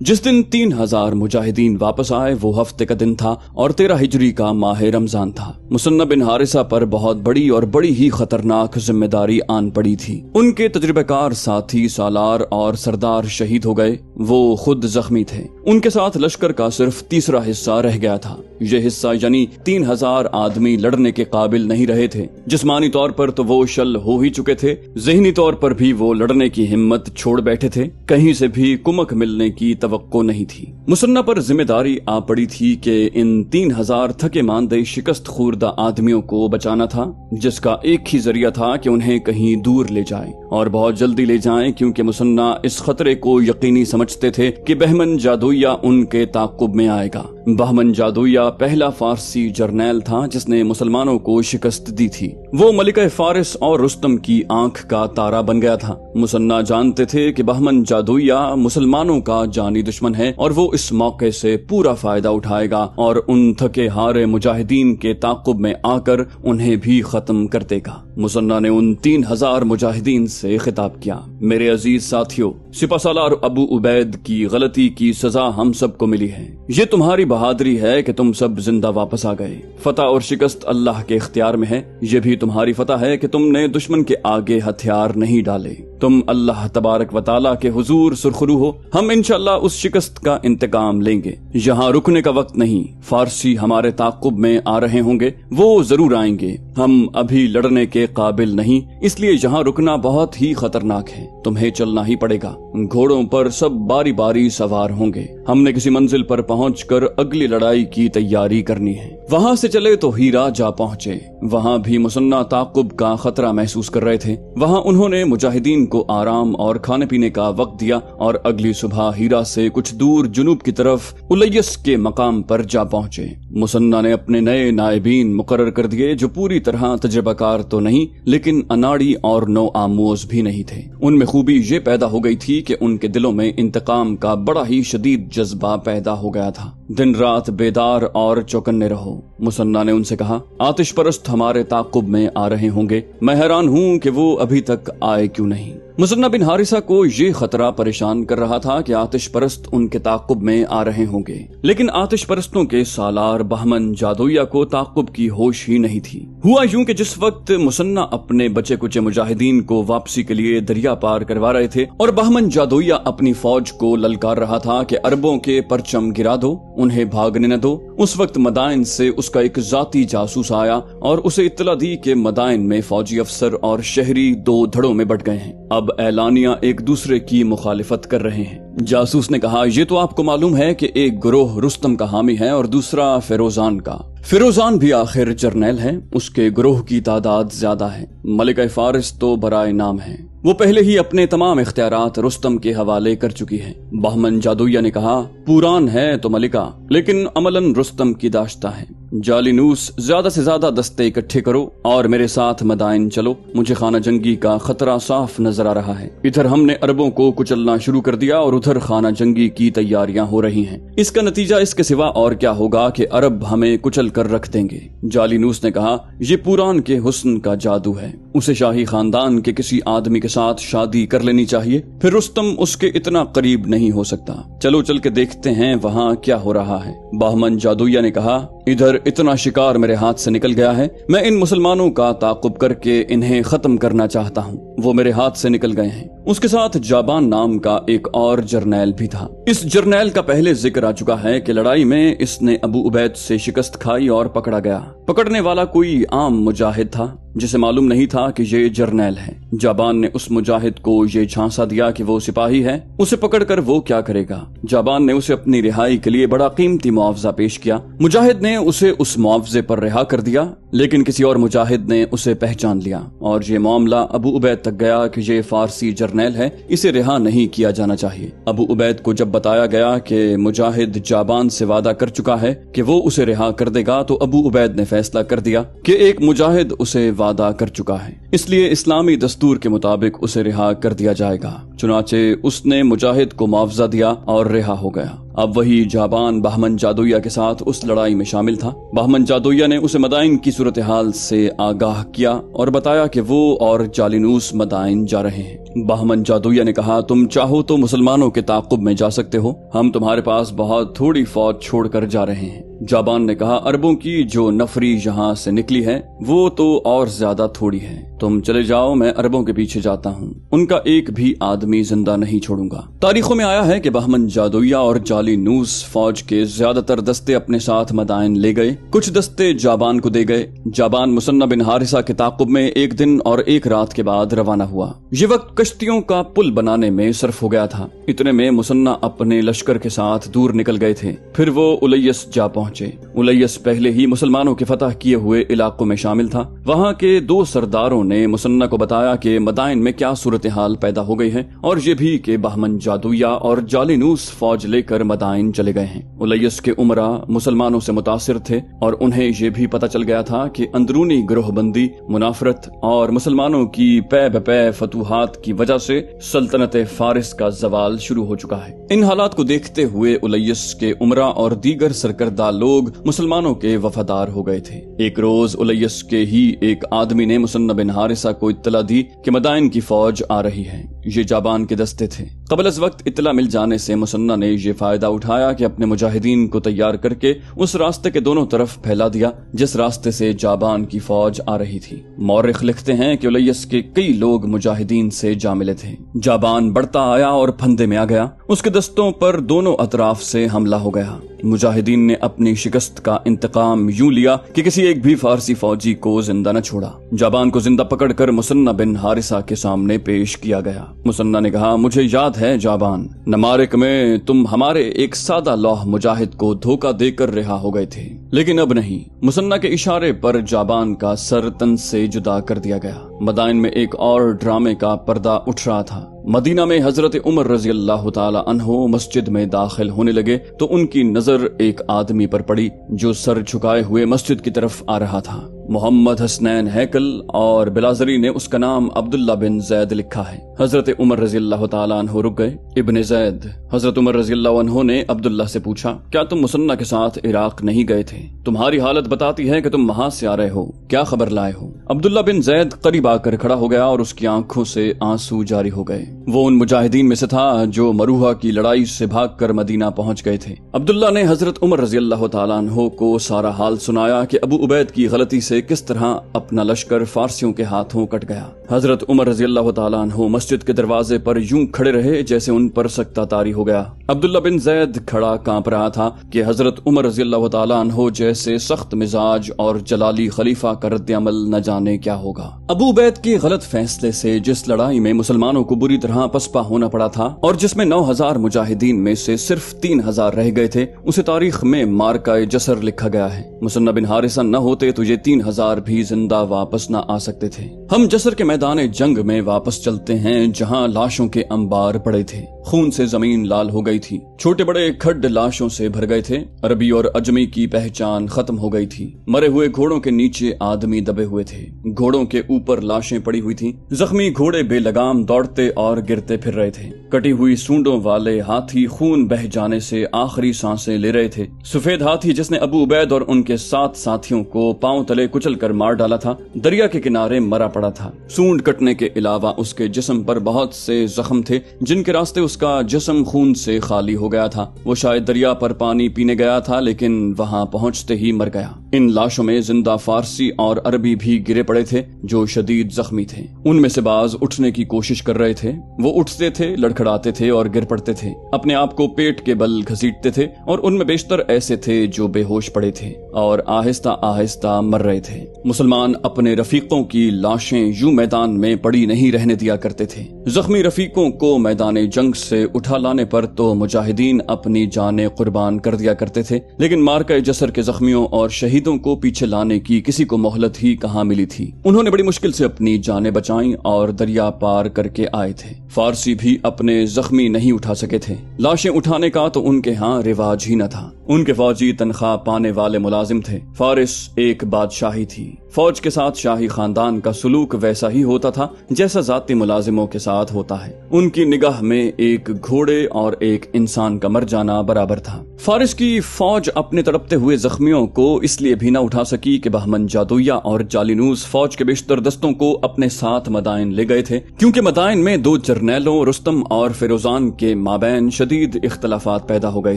जिस दिन 3000 मुजाहिदीन वापस आए वो हफ्ते का दिन था और 13 हिजरी का माह रमजान था। मुसन्ना बिन हारिसा पर बहुत बड़ी और बड़ी ही खतरनाक जिम्मेदारी आन पड़ी थी। उनके तजुर्बेकार साथी सालार और सरदार शहीद हो गए, वो खुद जख्मी थे। उनके साथ लश्कर का सिर्फ तीसरा हिस्सा रह गया था। ये हिस्सा यानी 3000 आदमी लड़ने के काबिल नहीं रहे थे। जिस्मानी तौर पर तो वो शल हो ही चुके थे, ज़हनी तौर पर भी वो लड़ने की हिम्मत छोड़ बैठे थे। कहीं से भी कुमक मिलने की तवक्को नहीं थी। मुसन्ना पर जिम्मेदारी आ पड़ी थी कि इन 3000 थके मांदे शिकस्त खुर्दा आदमियों को बचाना था, जिसका एक ही जरिया था कि उन्हें कहीं दूर ले जाएं और बहुत जल्दी ले जाएं, क्योंकि मुसन्ना इस खतरे को यकीनी समझते थे कि बहमन जादुइया उनके ताक़ुब में आएगा। बहमन जादुइया पहला फारसी जर्नैल था जिसने मुसलमानों को शिकस्त दी थी। वो मलिक फारिस और रुस्तम की आंख का तारा बन गया था। मुसन्ना जानते थे कि बहमन जादुइया मुसलमानों का जानी दुश्मन है और वो इस मौके से पूरा फायदा उठाएगा और उन थके हारे मुजाहिदीन के ताक़ुब में आकर उन्हें भी खत्म कर देगा। मुसन्ना ने उन 3000 मुजाहिदीन से खिताब किया, मेरे अजीज साथियों, सिपाहसालार अबू उबैद की गलती की सजा हम सबको मिली है। ये तुम्हारी बहादुरी है कि तुम सब जिंदा वापस आ गए। फतह और शिकस्त अल्लाह के इख्तियार में है। ये भी तुम्हारी फतह है कि तुमने दुश्मन के आगे हथियार नहीं डाले। तुम अल्लाह तबारक व तआला के हुजूर सुरखरू हो। हम इंशाअल्लाह उस शिकस्त का इंतकाम लेंगे। यहाँ रुकने का वक्त नहीं। फारसी हमारे ताक़ुब में आ रहे होंगे, वो जरूर आएंगे। हम अभी लड़ने के काबिल नहीं, इसलिए यहाँ रुकना बहुत ही खतरनाक है। तुम्हें चलना ही पड़ेगा। घोड़ों पर सब बारी बारी सवार होंगे। हमने किसी मंजिल पर पहुंचकर अगली लड़ाई की तैयारी करनी है। वहाँ से चले तो हीरा जा पहुँचे। वहाँ भी मुसन्ना ताक़ुब का खतरा महसूस कर रहे थे। वहाँ उन्होंने मुजाहिदीन को आराम और खाने पीने का वक्त दिया और अगली सुबह हीरा से कुछ दूर जुनूब की तरफ उलैयस के मकाम पर जा पहुँचे। मुसन्ना ने अपने नए नायबीन मुकर्रर कर दिए, जो पूरी तरह तजर्बाकार तो नहीं लेकिन अनाड़ी और नो आमोज भी नहीं थे। उनमें खूबी ये पैदा हो गई थी कि उनके दिलों में इंतकाम का बड़ा ही शदीद जज्बा पैदा हो गया था। दिन रात बेदार और चौकन्ने रहो। मुसन्ना ने उनसे कहा, आतिश परस्त हमारे ताक़ुब में आ रहे होंगे। मैं हैरान हूँ कि वो अभी तक आए क्यों नहीं। मुसन्ना बिन हारिसा को ये खतरा परेशान कर रहा था कि आतिश परस्त उनके ताक़ुब में आ रहे होंगे, लेकिन आतिश परस्तों के सालार बहमन जादुइया को ताक़ुब की होश ही नहीं थी। हुआ यूं कि जिस वक्त मुसन्ना अपने बचे कुचे मुजाहिदीन को वापसी के लिए दरिया पार करवा रहे थे और बहमन जादुइया अपनी फौज को ललकार रहा था कि अरबों के परचम गिरा दो, उन्हें भागने न दो, उस वक्त मदाइन से उसका एक जाती जासूस आया और उसे इत्तला दी कि मदाइन में फौजी अफसर और शहरी दो धड़ों में बट गए हैं। अब एलानिया एक दूसरे की मुखालिफत कर रहे हैं। जासूस ने कहा, ये तो आपको मालूम है कि एक गिरोह रुस्तम का हामी है और दूसरा फिरोजान का। फिरोजान भी आखिर जर्नैल है, उसके गिरोह की तादाद ज्यादा है। मलिक फारिस तो बराए नाम है, वो पहले ही अपने तमाम इख्तियारात रुस्तम के हवाले कर चुकी है। बहमन जादुइया ने कहा, पुरान है तो मलिका, लेकिन अमलन रुस्तम की दाश्ता है। जालिनूस, ज्यादा से ज्यादा दस्ते इकट्ठे करो और मेरे साथ मदाइन चलो। मुझे खाना जंगी का खतरा साफ नजर आ रहा है। इधर हमने अरबों को कुचलना शुरू कर दिया और उधर खाना जंगी की तैयारियां हो रही हैं। इसका नतीजा इसके सिवा और क्या होगा कि अरब हमें कुचल कर रख देंगे। जालिनूस ने कहा, ये पुरान के हुस्न का जादू है। उसे शाही खानदान के किसी आदमी के साथ शादी कर लेनी चाहिए, फिर रुस्तम उसके इतना करीब नहीं हो सकता। चलो चल के देखते हैं वहाँ क्या हो रहा है। बहमन जादुइया ने कहा, इधर इतना शिकार मेरे हाथ से निकल गया है। मैं इन मुसलमानों का ताक़ुब करके इन्हें खत्म करना चाहता हूँ। वो मेरे हाथ से निकल गए हैं। उसके साथ जाबान नाम का एक और जर्नैल भी था। इस जर्नैल का पहले जिक्र आ चुका है कि लड़ाई में इसने अबू उबैद से शिकस्त खाई और पकड़ा गया। पकड़ने वाला कोई आम मुजाहिद था जिसे मालूम नहीं था कि ये जर्नैल है। जाबान ने उस मुजाहिद को ये झांसा दिया कि वो सिपाही है, उसे पकड़कर वो क्या करेगा। जाबान ने उसे अपनी रिहाई के लिए बड़ा कीमती मुआवजा पेश किया। मुजाहिद ने उसे उस मुआवजे पर रिहा कर दिया, लेकिन किसी और मुजाहिद ने उसे पहचान लिया और ये मामला अबू उबैद तक गया कि ये फारसी जर्नैल है, इसे रिहा नहीं किया जाना चाहिए। अबू उबैद को जब बताया गया कि मुजाहिद जाबान से वादा कर चुका है कि वो उसे रिहा कर देगा, तो अबू उबैद ने फैसला कर दिया कि एक मुजाहिद उसे वादा कर चुका है, इसलिए इस्लामी दस्तूर के मुताबिक उसे रिहा कर दिया जाएगा। चुनाचे उसने मुजाहिद को मुआवजा दिया और रिहा हो गया। अब वही जाबान बहमन जादुइया के साथ उस लड़ाई में शामिल था। बहमन जादुइया ने उसे मदाइन की सूरत हाल से आगाह किया और बताया कि वो और जालिनूस मदाइन जा रहे हैं। बहमन जादूया ने कहा, तुम चाहो तो मुसलमानों के ताक़ुब में जा सकते हो, हम तुम्हारे पास बहुत थोड़ी फौज छोड़कर जा रहे हैं। जाबान ने कहा, अरबों की जो नफरी यहाँ से निकली है वो तो और ज्यादा थोड़ी है, तुम चले जाओ, मैं अरबों के पीछे जाता हूँ, उनका एक भी आदमी जिंदा नहीं छोड़ूंगा। तारीखों में आया है कि बहमन जादूया और जालिनूस फौज के ज्यादातर दस्ते अपने साथ मदाइन ले गए, कुछ दस्ते जाबान को दे गए। जाबान मुसन्ना बिन हारिसा के ताक़ुब में एक दिन और एक रात के बाद रवाना हुआ। ये वक्त कश्तियों का पुल बनाने में सर्फ हो गया था। इतने में मुसन्ना अपने लश्कर के साथ दूर निकल गए थे। फिर वो उलैयस जा पहुंचे। उलैयस पहले ही मुसलमानों के फतह किए हुए इलाकों में शामिल था। वहां के दो सरदारों ने मुसन्ना को बताया कि मदाइन में क्या सूरत हाल पैदा हो गई है, और ये भी कि बहमन जादूया और जालिनूस फौज लेकर मदाइन चले गए हैं। उलैयस के उमरा मुसलमानों से मुतासिर थे और उन्हें ये भी पता चल गया था कि अंदरूनी ग्रोहबंदी, मुनाफरत और मुसलमानों की पै बपै फतूहात की वजह से सल्तनत फारिस का जवाल शुरू हो चुका है। इन हालात को देखते हुए उलैयस के उमरा और दीगर सरकर्दा लोग मुसलमानों के वफादार हो गए थे। एक रोज उलैयस के ही एक आदमी ने मुसन्ना बिन हारिसा को इत्तला दी कि मदाइन की फौज आ रही है। ये जाबान के दस्ते थे। कबल अज वक्त इत्तला मिल जाने से मुसन्ना ने ये फायदा उठाया कि अपने मुजाहिदीन को तैयार करके उस रास्ते के दोनों तरफ फैला दिया जिस रास्ते से जाबान की फौज आ रही थी। मौरिख लिखते हैं कि उलैयस के कई लोग मुजाहिदीन से जा मिले थे। जाबान बढ़ता आया और फंदे में आ गया। उसके दस्तों पर दोनों अतराफ से हमला हो गया। मुजाहिदीन ने अपनी शिकस्त का इंतकाम यूं लिया कि किसी एक भी फारसी फौजी को जिंदा न छोड़ा। जाबान को जिंदा पकड़कर मुसन्ना बिन हारिसा के सामने पेश किया गया। मुसन्ना ने कहा, मुझे याद है जाबान, नमारिक में तुम हमारे एक सादा लौह मुजाहिद को धोखा देकर रिहा हो गए थे, लेकिन अब नहीं। मुसन्ना के इशारे पर जाबान का सर तन से जुदा कर दिया गया। मदाइन में एक और ड्रामे का पर्दा उठ रहा था। मदीना में हजरत उमर रजी अल्लाह ताला अन्हो मस्जिद में दाखिल होने लगे तो उनकी नजर एक आदमी पर पड़ी जो सर झुकाए हुए मस्जिद की तरफ आ रहा था। मोहम्मद हसनैन हैकल और बिलाजरी ने उसका नाम अब्दुल्ला बिन जैद लिखा है। हजरत उमर रजी अल्लाह ताला अन्हो रुक गए। इब्ने जैद हजरत उमर रजी अल्लाह अन्हो ने अब्दुल्ला से पूछा, क्या तुम मुसन्ना के साथ इराक नहीं गए थे? तुम्हारी हालत बताती है कि तुम वहां से आ रहे हो, क्या खबर लाए हो? अब्दुल्ला बिन जैद करीब आकर खड़ा हो गया और उसकी आंखों से आंसू जारी हो गए। वो उन मुजाहिदीन में से था जो मरूहा की लड़ाई से भागकर मदीना पहुंच गए थे। अब्दुल्ला ने हजरत उमर रजी अल्लाह ताला अन्हो को सारा हाल सुनाया कि अबू उबैद की गलती से किस तरह अपना लश्कर फारसियों के हाथों कट गया। हजरत उमर रजी अल्लाह ताला अन्हो मस्जिद के दरवाजे पर यूं खड़े रहे जैसे उन पर सख्ता तारी हो गया। अब्दुल्ला बिन जैद खड़ा कांप रहा था कि हजरत उमर रजी अल्लाह ताला अन्हो जैसे सख्त मिजाज और जलाली खलीफा का रद्द अमल न जाने क्या होगा। अबू उबैद के गलत फैसले से जिस लड़ाई में मुसलमानों को बुरी तरह पसपा होना पड़ा था और जिसमें 9000 मुजाहिदीन में से सिर्फ 3000 रह गए थे, उसे तारीख में मार्का जसर लिखा गया है। मुसन्ना बिन हारिसा न होते तो ये 3000 भी जिंदा वापस न आ सकते थे। हम जसर के मैदान जंग में वापस चलते हैं जहां लाशों के अंबार पड़े थे। खून से जमीन लाल हो गई थी। छोटे बड़े खड्ड लाशों से भर गए थे। अरबी और अजमी की पहचान खत्म हो गई थी। मरे हुए घोड़ों के नीचे आदमी दबे हुए थे। घोड़ों के ऊपर लाशें पड़ी हुई थी। जख्मी घोड़े बेलगाम दौड़ते और गिरते फिर रहे थे। कटी हुई सूंडों वाले हाथी खून बह जाने से आखिरी सांसें ले रहे थे। सफेद हाथी जिसने अबू उबैद और उनके 7 साथियों को पांव तले कुचल कर मार डाला था, दरिया के किनारे मरा पड़ा था। सूंड कटने के अलावा उसके जिस्म पर बहुत से जख्म थे जिनके रास्ते उसका जिस्म खून से खाली हो गया था। वो शायद दरिया पर पानी पीने गया था लेकिन वहां पहुंचते ही मर गया। इन लाशों में जिंदा फारसी और अरबी भी गिरे पड़े थे जो शदीद जख्मी थे। उनमें से बाज उठने की कोशिश कर रहे थे। वो उठते थे, लड़खड़ाते थे और गिर पड़ते थे। अपने आप को पेट के बल घसीटते थे और उनमें बेशतर ऐसे थे जो बेहोश पड़े थे और आहिस्ता आहिस्ता मर रहे थे। मुसलमान अपने रफीकों की लाशें यूं मैदान में पड़ी नहीं रहने दिया करते थे। जख्मी रफीकों को मैदान जंग से उठा लाने पर तो मुजाहिदीन अपनी जानें कुर्बान कर दिया करते थे, लेकिन मार्का जसर के जख्मियों और शहीदों को पीछे लाने की किसी को मोहलत ही कहाँ मिली थी। उन्होंने बड़ी मुश्किल से अपनी जानें बचाईं और दरिया पार करके आए थे। फारसी भी अपने जख्मी नहीं उठा सके थे। लाशें उठाने का तो उनके यहाँ रिवाज ही न था। उनके फौजी तनख्वाह पाने वाले मुलाजिम थे। फारिस एक बादशाही थी। फौज के साथ शाही खानदान का सुलूक वैसा ही होता था जैसा जाती मुलाजिमों के साथ होता है। उनकी निगाह में एक घोड़े और एक इंसान का मर जाना बराबर था। फारिस की फौज अपने तड़पते हुए जख्मियों को इसलिए भी न उठा सकी कि बहमन जादुया और जालिनूस फौज के बेशतर दस्तों को अपने साथ मदाइन ले गए थे, क्योंकि मदाइन में दो जर्नैलों रुस्तम और फिरोजान के माबैन शदीद इख्तलाफात पैदा हो गए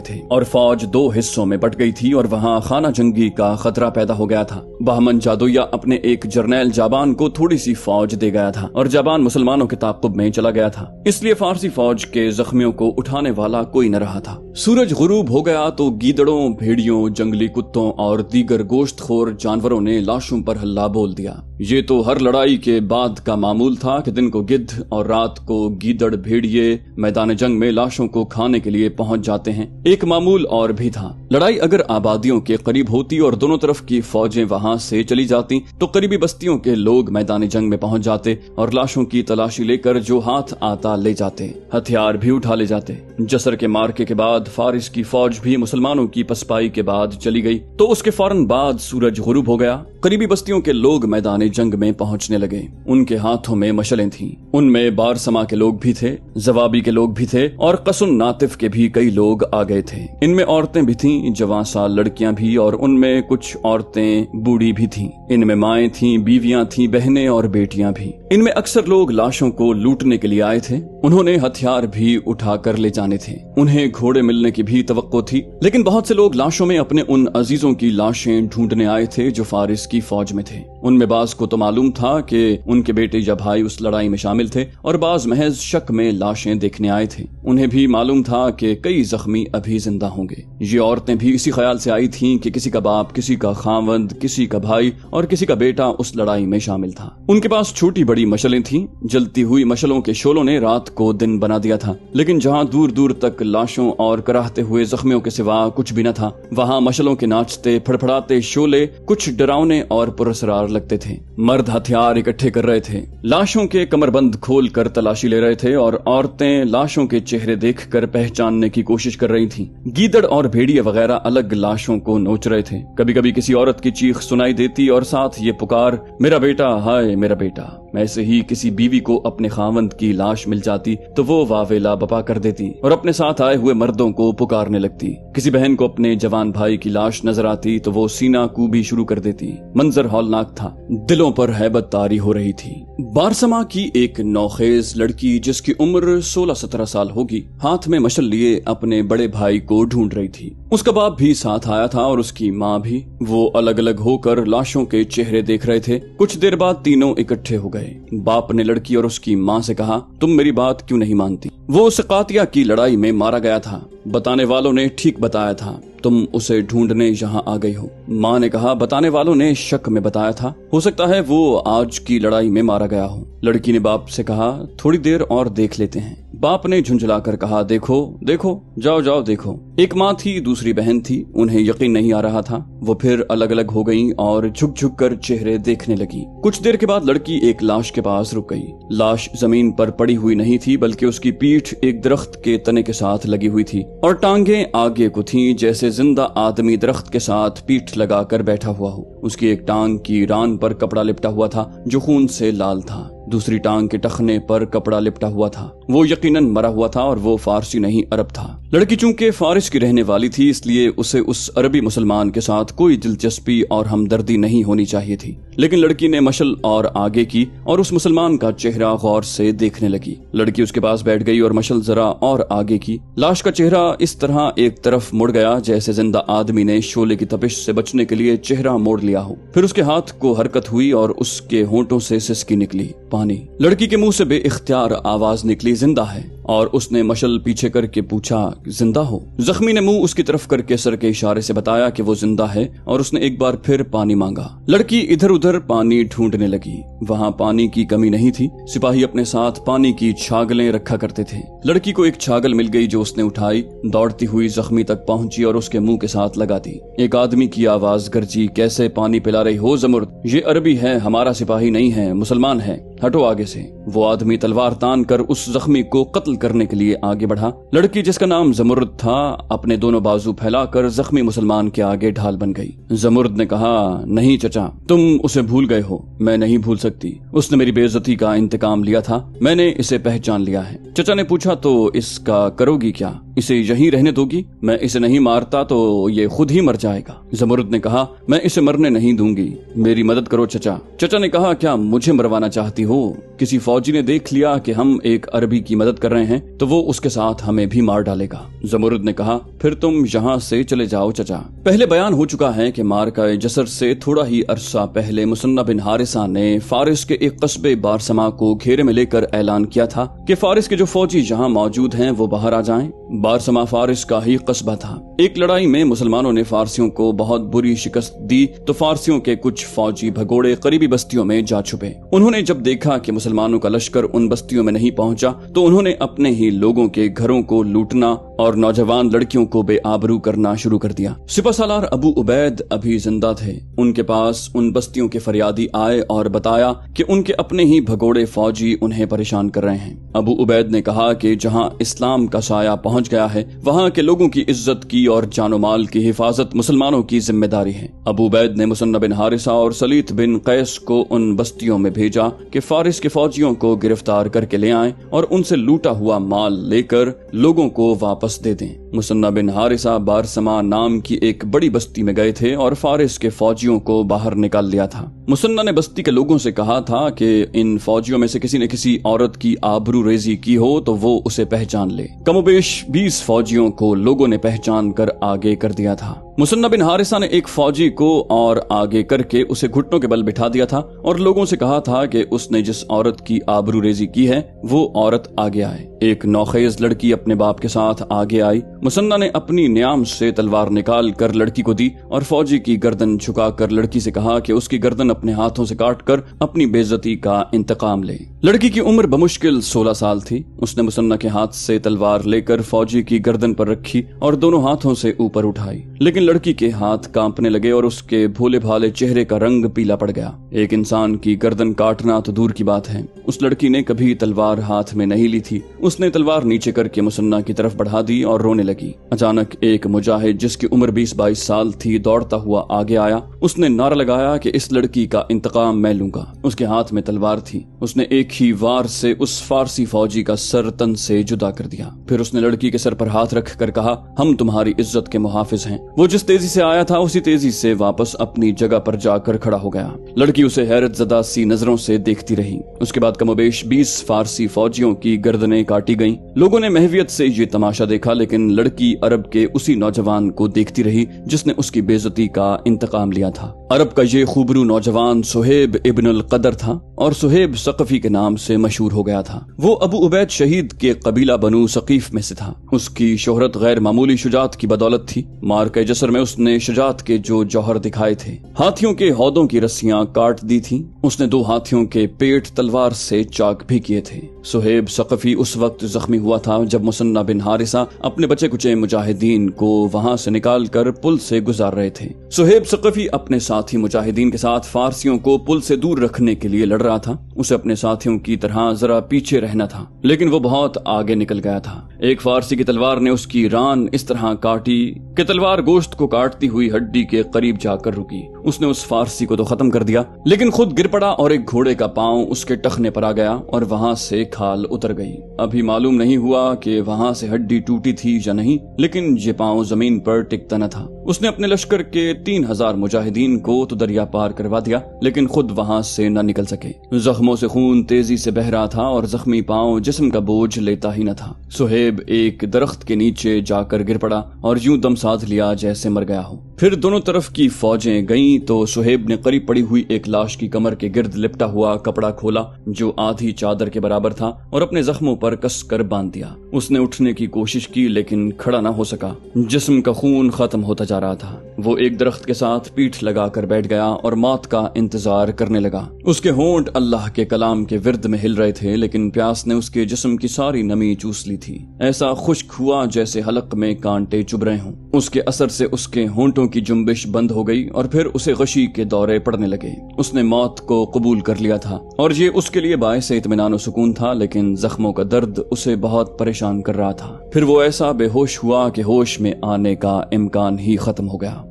थे और फौज दो हिस्सों में बट गई थी और वहाँ खाना जंगी का खतरा पैदा हो गया था। बहमन जादुया अपने एक जर्नैल जाबान को थोड़ी सी फौज दे गया था और जाबान मुसलमानों के ताक़ुब में चला गया था, इसलिए फारसी फौज के जख्मियों को उठाने वाला कोई न रहा था। सूरज गुरूब हो गया तो गीदड़ों, भेड़ियों, जंगली कुत्तों और दीगर गोश्तखोर जानवरों ने लाशों पर हल्ला बोल दिया। ये तो हर लड़ाई के बाद का मामूल था कि दिन को गिद्ध और रात को गीदड़ भेड़िए मैदान जंग में लाशों को खाने के लिए पहुंच जाते हैं। एक मामूल और भी था, लड़ाई अगर आबादियों के करीब होती और दोनों तरफ की फौजें वहां से चली जाती तो करीबी बस्तियों के लोग मैदान जंग में पहुंच जाते और लाशों की तलाशी लेकर जो हाथ आता ले जाते, हथियार भी उठा ले जाते। जसर के मार्के के बाद फारिस की फौज भी मुसलमानों की पसपाई के बाद चली गई तो उसके फौरन बाद सूरज गुरूब हो गया। करीबी बस्तियों के लोग मैदान जंग में पहुंचने लगे। उनके हाथों में मशलें थीं। उनमें बारसमा के लोग भी थे, जवाबी के लोग भी थे और कसुन नातिफ के भी कई लोग आ गए थे। इनमें औरतें भी थीं, जवां साल लड़कियां भी, और उनमें कुछ औरतें बूढ़ी भी थीं। इनमें माएं थीं, बीवियां थीं, बहनें और बेटियां भी। इनमें अक्सर लोग लाशों को लूटने के लिए आए थे। उन्होंने हथियार भी उठा कर ले जाने थे। उन्हें घोड़े मिलने की भी तवक्को थी, लेकिन बहुत से लोग लाशों में अपने उन अजीजों की लाशें ढूंढने आए थे जो फारिस की फौज में थे। उनमें बाज को तो मालूम था कि उनके बेटे या भाई उस लड़ाई में शामिल थे और बाज महज शक में लाशें देखने आए थे। उन्हें भी मालूम था कि कई जख्मी अभी जिंदा होंगे। ये औरतें भी इसी ख्याल से आई थीं कि किसी का बाप, किसी का खावंद, किसी का भाई और किसी का बेटा उस लड़ाई में शामिल था। उनके पास छोटी बड़ी मशलें थीं। जलती हुई मशलों के शोलों ने रात को दिन बना दिया था, लेकिन जहां दूर दूर तक लाशों और कराहते हुए जख्मियों के सिवा कुछ भी न था, वहां मशलों के नाचते फड़फड़ाते शोले कुछ डरावने और पुरस्कार लगते थे। मर्द हथियार इकट्ठे कर रहे थे, लाशों के कमरबंद खोल कर तलाशी ले रहे थे और औरतें लाशों के चेहरे देखकर पहचानने की कोशिश कर रही थीं। गीदड़ और भेड़िए वगैरह अलग लाशों को नोच रहे थे। कभी कभी किसी औरत की चीख सुनाई देती और साथ ये पुकार, मेरा बेटा, हाय मेरा बेटा। ऐसे ही किसी बीवी को अपने खावंद की लाश मिल जाती तो वो वावेला बपा कर देती और अपने साथ आए हुए मर्दों को पुकारने लगती। किसी बहन को अपने जवान भाई की लाश नजर आती तो वो सीना कूबी शुरू कर देती। मंजर हौलनाक था, दिलों पर हैबत तारी हो रही थी। बारसमा की एक नौखेज लड़की जिसकी उम्र 16-17 साल होगी, हाथ में मशल लिए अपने बड़े भाई को ढूंढ रही थी। उसका बाप भी साथ आया था और उसकी माँ भी। वो अलग अलग होकर लाशों के चेहरे देख रहे थे। कुछ देर बाद तीनों इकट्ठे हो गए। बाप ने लड़की और उसकी माँ से कहा, तुम मेरी बात क्यों नहीं मानती? वो सकातिया की लड़ाई में मारा गया था। बताने वालों ने ठीक बताया था, तुम उसे ढूंढने यहाँ आ गई हो। माँ ने कहा, बताने वालों ने शक में बताया था, हो सकता है वो आज की लड़ाई में मारा गया हो। लड़की ने बाप से कहा, थोड़ी देर और देख लेते हैं। बाप ने झुंझलाकर कहा, देखो देखो, जाओ जाओ देखो। एक माँ थी, दूसरी बहन थी। उन्हें यकीन नहीं आ रहा था। वो फिर अलग अलग हो गईं और झुक झुक कर चेहरे देखने लगी। कुछ देर के बाद लड़की एक लाश के पास रुक गई। लाश जमीन पर पड़ी हुई नहीं थी, बल्कि उसकी पीठ एक दरख्त के तने के साथ लगी हुई थी और टांगे आगे को थीं, जैसे जिंदा आदमी दरख्त के साथ पीठ लगाकर बैठा हुआ हो। उसकी एक टांग की रान पर कपड़ा लिपटा हुआ था जो खून से लाल था। दूसरी टांग के टखने पर कपड़ा लिपटा हुआ था। वो यकीनन मरा हुआ था और वो फारसी नहीं अरब था। लड़की चूंकि फारिस की रहने वाली थी, इसलिए उसे उस अरबी मुसलमान के साथ कोई दिलचस्पी और हमदर्दी नहीं होनी चाहिए थी। लेकिन लड़की ने मशल और आगे की और उस मुसलमान का चेहरा गौर से देखने लगी। लड़की उसके पास बैठ गई और मशल जरा और आगे की। लाश का चेहरा इस तरह एक तरफ मुड़ गया जैसे जिंदा आदमी ने शोले की तपिश से बचने के लिए चेहरा मोड़ लिया हो। फिर उसके हाथ को हरकत हुई और उसके होंठों से सिसकी निकली, पानी। लड़की के मुंह से बेइख्तियार आवाज निकली, जिंदा है। और उसने मशल पीछे करके पूछा, जिंदा हो? जख्मी ने मुंह उसकी तरफ करके सर के इशारे से बताया कि वो जिंदा है और उसने एक बार फिर पानी मांगा। लड़की इधर उधर पानी ढूंढने लगी। वहाँ पानी की कमी नहीं थी। सिपाही अपने साथ पानी की छागलें रखा करते थे। लड़की को एक छागल मिल गई जो उसने उठाई, दौड़ती हुई जख्मी तक पहुंची और उसके मुंह के साथ लगा दी। एक आदमी की आवाज गरजी, कैसे पानी पिला रही हो ज़मुर्द? ये अरबी है, हमारा सिपाही नहीं है, मुसलमान है, हटो आगे से। वो आदमी तलवार तान कर उस जख्मी को कत्ल करने के लिए आगे बढ़ा। लड़की जिसका नाम ज़मुर्द था अपने दोनों बाजू फैलाकर जख्मी मुसलमान के आगे ढाल बन गई। ज़मुर्द ने कहा, नहीं चचा, तुम उसे भूल गए हो। मैं नहीं भूल सकती। उसने मेरी बेइज्जती का इंतकाम लिया था, मैंने इसे पहचान लिया है। चचा ने पूछा, तो इसका करोगी क्या? इसे यहीं रहने दोगी? मैं इसे नहीं मारता तो ये खुद ही मर जाएगा। ज़मरुद ने कहा, मैं इसे मरने नहीं दूंगी, मेरी मदद करो चचा। चचा ने कहा, क्या मुझे मरवाना चाहती हो? किसी फौजी ने देख लिया कि हम एक अरबी की मदद कर रहे हैं तो वो उसके साथ हमें भी मार डालेगा। ज़मरुद ने कहा, फिर तुम यहाँ से चले जाओ चचा। पहले बयान हो चुका है कि मार्का जसर से थोड़ा ही अरसा पहले मुसन्ना बिन हारिसा ने फारिस के एक कस्बे बारसमा को घेरे में लेकर ऐलान किया था कि फारिस के जो फौजी यहाँ मौजूद हैं वो बाहर आ जाएं। बारसमा फारिस का ही कस्बा था। एक लड़ाई में मुसलमानों ने फारसियों को बहुत बुरी शिकस्त दी तो फारसियों के कुछ फौजी भगोड़े करीबी बस्तियों में जा छुपे। उन्होंने जब देखा कि मुसलमानों का लश्कर उन बस्तियों में नहीं पहुंचा तो उन्होंने अपने ही लोगों के घरों को लूटना और नौजवान लड़कियों को बेआबरू करना शुरू कर दिया। सिपहसालार अबू उबैद अभी जिंदा थे। उनके पास उन बस्तियों के फरियादी आए और बताया कि उनके अपने ही भगोड़े फौजी उन्हें परेशान कर रहे हैं। अबू उबैद ने कहा कि जहां इस्लाम का साया पहुंच गया है वहां के लोगों की इज्जत की और जानो माल की हिफाजत मुसलमानों की जिम्मेदारी है। अबू उबैद ने मुसन्ना बिन हारिसा और सलीत बिन कैस को उन बस्तियों में भेजा कि फारिस के फौजियों को गिरफ्तार करके ले आएं और उनसे लूटा हुआ माल लेकर लोगों को वापस दे दें। मुसन्ना बिन हारिसा बारसमा नाम की एक बड़ी बस्ती में गए थे और फारिस के फौजियों को बाहर निकाल लिया था। मुसन्ना ने बस्ती के लोगों से कहा था कि इन फौजियों में से किसी ने किसी औरत की आबरू रेजी की हो तो वो उसे पहचान ले। कमोबेश 20 फौजियों को लोगों ने पहचान कर आगे कर दिया था। मुसन्ना बिन हारिसा ने एक फौजी को और आगे करके उसे घुटनों के बल बिठा दिया था और लोगों से कहा था कि उसने जिस औरत की आबरू रेजी की है वो औरत आगे आए। एक नौखेज लड़की अपने बाप के साथ आगे आई। मुसन्ना ने अपनी न्याम से तलवार निकाल कर लड़की को दी और फौजी की गर्दन झुकाकर लड़की से कहा कि उसकी गर्दन अपने हाथों से काटकर अपनी बेइज्जती का इंतकाम ले। लड़की की उम्र बमुश्किल 16 साल थी। उसने मुसन्ना के हाथ से तलवार लेकर फौजी की गर्दन पर रखी और दोनों हाथों से ऊपर उठाई, लेकिन लड़की के हाथ कांपने लगे और उसके भोले भाले चेहरे का रंग पीला पड़ गया। एक इंसान की गर्दन काटना तो दूर की बात है, उस लड़की ने कभी तलवार हाथ में नहीं ली थी। उसने तलवार नीचे करके मुसन्ना की तरफ बढ़ा दी और रोने लगी। अचानक एक मुजाहिद जिसकी उम्र 20-22 साल थी दौड़ता हुआ आगे आया। उसने नारा लगाया कि इस लड़की का इंतकाम मैं लूंगा। उसके हाथ में तलवार थी। उसने एक ही वार से उस फारसी फौजी का सर तन से जुदा कर दिया। फिर उसने लड़की के सर पर हाथ रख कर कहा, हम तुम्हारी इज्जत के मुहाफिज हैं। वो जिस तेजी से आया था उसी तेजी से वापस अपनी जगह पर जाकर खड़ा हो गया। लड़की उसे हैरत ज़दा सी नजरों से देखती रही। उसके बाद कमोबेश 20 फारसी फौजियों की गर्दनें काटी गईं। लोगों ने महवियत से ये तमाशा देखा, लेकिन लड़की अरब के उसी नौजवान को देखती रही जिसने उसकी बेइज्जती का इंतकाम लिया था। अरब का ये खूबरू नौजवान सुहेब इब्न अल कदर था और सुहेब सकफी के नाम से मशहूर हो गया था। वो अबू उबैद शहीद के कबीला बनु सकीफ में से था। उसकी शोहरत गैर मामूली शुजात की बदौलत थी। मार्के जसर में उसने शुजात के जो जौहर दिखाए थे। हाथियों के हौदों की रस्सियां काट दी थी। उसने 2 हाथियों के पेट तलवार से चाक भी किए थे। सुहेब सकफी उस वक्त जख्मी हुआ था जब मुसन्ना बिन हारिसा अपने बचे कुचे मुजाहिदीन को वहां से निकाल कर पुल से गुजार रहे थे। सुहेब सकफी अपने साथी मुजाहिदीन के साथ फारसियों को पुल से दूर रखने के लिए लड़ रहा था। उसे अपने साथियों की तरह जरा पीछे रहना था, लेकिन वो बहुत आगे निकल गया था। एक फारसी की तलवार ने उसकी रान इस तरह काटी कि तलवार गोश्त को काटती हुई हड्डी के करीब जाकर रुकी। उसने उस फारसी को तो खत्म कर दिया, लेकिन खुद गिर पड़ा और एक घोड़े का पांव उसके टखने पर आ गया और वहां से खाल उतर गई। अभी मालूम नहीं हुआ कि वहां से हड्डी टूटी थी या नहीं, लेकिन ये पांव जमीन पर टिकता न था। उसने अपने लश्कर के 3000 मुजाहिदीन को तो दरिया पार करवा दिया, लेकिन खुद वहां से न निकल सके। जख्मों से खून तेजी से बह रहा था और जख्मी पांव जिस्म का बोझ लेता ही न था। सुहेब एक दरख्त के नीचे जाकर गिर पड़ा और यूं दम साध लिया जैसे मर गया हो। फिर दोनों तरफ की फौजें गईं तो सुहेब ने करीब पड़ी हुई एक लाश की कमर के गिर्द लिपटा हुआ कपड़ा खोला जो आधी चादर के बराबर था और अपने जख्मों पर कस कर बांध दिया। उसने उठने की कोशिश की लेकिन खड़ा न हो सका। जिस्म का खून खत्म होता जा रहा था। वो एक दरख्त के साथ पीठ लगाकर बैठ गया और मौत का इंतजार करने लगा। उसके होंठ अल्लाह के कलाम के विर्द में हिल रहे थे, लेकिन प्यास ने उसके जिस्म की सारी नमी चूस ली थी। ऐसा खुश्क हुआ जैसे हलक में कांटे चुभ रहे हों। उसके असर से उसके होंठों की जुम्बिश बंद हो गई और फिर उसे गशी के दौरे पड़ने लगे। उसने मौत को कबूल कर लिया था और ये उसके लिए बायसे इत्मीनान और सुकून था, लेकिन जख्मों का दर्द उसे बहुत परेशान कर रहा था। फिर वो ऐसा बेहोश हुआ कि होश में आने का इम्कान ही खत्म हो गया।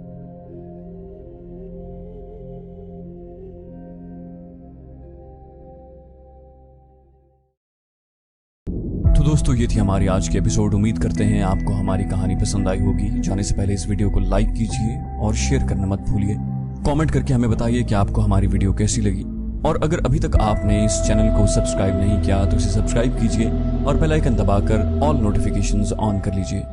तो दोस्तों ये थी हमारी आज की एपिसोड। उम्मीद करते हैं आपको हमारी कहानी पसंद आई होगी। जाने से पहले इस वीडियो को लाइक कीजिए और शेयर करना मत भूलिए। कमेंट करके हमें बताइए कि आपको हमारी वीडियो कैसी लगी। और अगर अभी तक आपने इस चैनल को सब्सक्राइब नहीं किया तो इसे सब्सक्राइब कीजिए और बेल आइकन दबाकर ऑल नोटिफिकेशंस ऑन कर लीजिए।